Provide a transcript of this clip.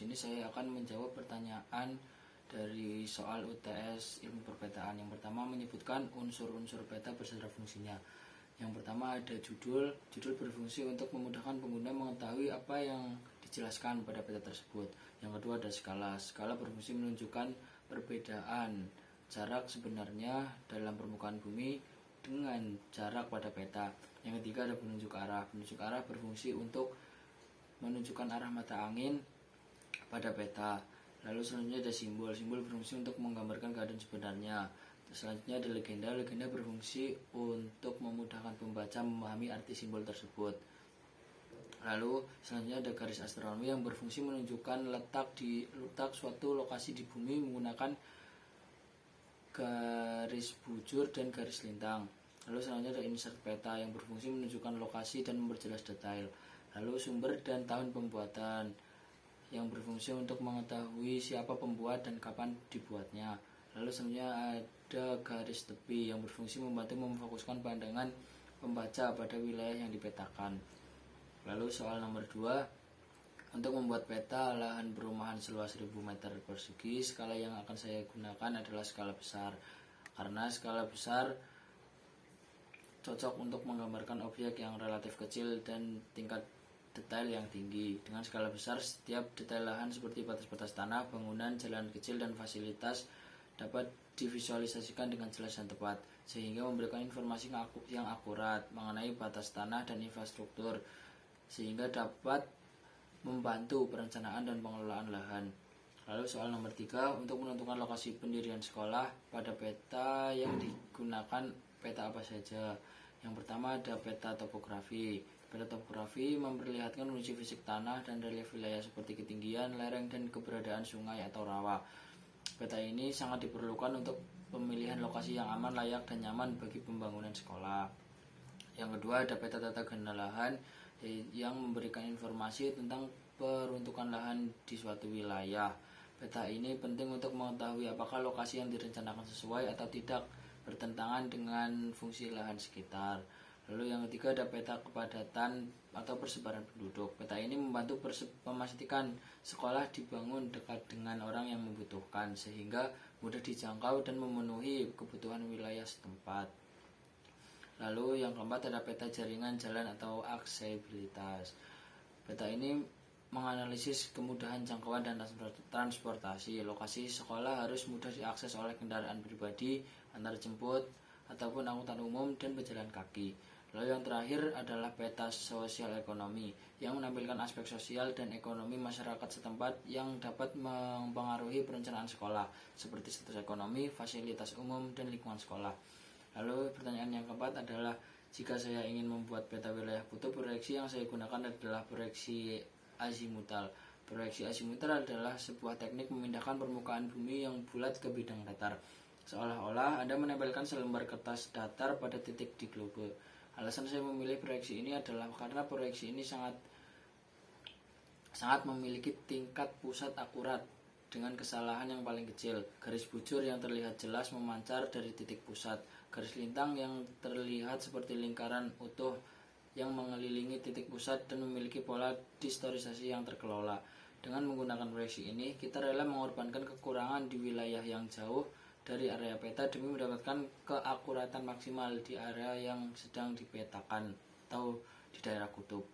sini saya akan menjawab pertanyaan dari soal UTS ilmu perpetaan. Yang pertama menyebutkan unsur-unsur peta beserta fungsinya. Yang pertama ada judul berfungsi untuk memudahkan pengguna mengetahui apa yang dijelaskan pada peta tersebut. Yang kedua ada skala berfungsi menunjukkan perbedaan jarak sebenarnya dalam permukaan bumi dengan jarak pada peta. Yang ketiga ada penunjuk arah berfungsi untuk menunjukkan arah mata angin pada peta. Lalu selanjutnya ada simbol berfungsi untuk menggambarkan keadaan sebenarnya. Selanjutnya ada legenda berfungsi untuk memudahkan pembaca memahami arti simbol tersebut. Lalu selanjutnya ada garis astronomi yang berfungsi menunjukkan letak suatu lokasi di bumi menggunakan garis bujur dan garis lintang. Lalu selanjutnya ada insert peta yang berfungsi menunjukkan lokasi dan memperjelas detail. Lalu sumber dan tahun pembuatan yang berfungsi untuk mengetahui siapa pembuat dan kapan dibuatnya. Lalu selanjutnya ada garis tepi yang berfungsi membantu memfokuskan pandangan pembaca pada wilayah yang dipetakan. Lalu soal nomor 2, untuk membuat peta lahan perumahan seluas 1000 meter persegi, skala yang akan saya gunakan adalah skala besar. Karena skala besar cocok untuk menggambarkan objek yang relatif kecil dan tingkat detail yang tinggi. Dengan skala besar, setiap detail lahan seperti batas-batas tanah, bangunan, jalan kecil, dan fasilitas dapat divisualisasikan dengan jelas dan tepat, sehingga memberikan informasi yang akurat mengenai batas tanah dan infrastruktur, sehingga dapat membantu perencanaan dan pengelolaan lahan. Lalu soal nomor 3, untuk menentukan lokasi pendirian sekolah pada peta yang digunakan peta apa saja. Yang pertama ada peta topografi. Peta topografi memperlihatkan kondisi fisik tanah dan relief wilayah seperti ketinggian, lereng, dan keberadaan sungai atau rawa. Peta ini sangat diperlukan untuk pemilihan lokasi yang aman, layak, dan nyaman bagi pembangunan sekolah. Yang kedua ada peta tata guna lahan yang memberikan informasi tentang peruntukan lahan di suatu wilayah. Peta ini penting untuk mengetahui apakah lokasi yang direncanakan sesuai atau tidak bertentangan dengan fungsi lahan sekitar. Lalu yang ketiga ada peta kepadatan atau persebaran penduduk. Peta ini membantu memastikan sekolah dibangun dekat dengan orang yang membutuhkan sehingga mudah dijangkau dan memenuhi kebutuhan wilayah setempat. Lalu yang keempat ada peta jaringan jalan atau aksesibilitas. Peta ini menganalisis kemudahan jangkauan dan transportasi. Lokasi sekolah harus mudah diakses oleh kendaraan pribadi, antar jemput, ataupun angkutan umum dan pejalan kaki. Lalu yang terakhir adalah peta sosial ekonomi yang menampilkan aspek sosial dan ekonomi masyarakat setempat yang dapat mempengaruhi perencanaan sekolah seperti status ekonomi, fasilitas umum, dan lingkungan sekolah. Lalu pertanyaan yang keempat adalah jika saya ingin membuat peta wilayah kutub, proyeksi yang saya gunakan adalah proyeksi azimutal. Proyeksi azimutal adalah sebuah teknik memindahkan permukaan bumi yang bulat ke bidang datar, seolah-olah Anda menempelkan selembar kertas datar pada titik di globe. Alasan saya memilih proyeksi ini adalah karena proyeksi ini sangat memiliki tingkat pusat akurat dengan kesalahan yang paling kecil. Garis bujur yang terlihat jelas memancar dari titik pusat. Garis lintang yang terlihat seperti lingkaran utuh yang mengelilingi titik pusat dan memiliki pola distorisasi yang terkelola. Dengan menggunakan proyeksi ini, kita rela mengorbankan kekurangan di wilayah yang jauh dari area peta demi mendapatkan keakuratan maksimal di area yang sedang dipetakan atau di daerah kutub.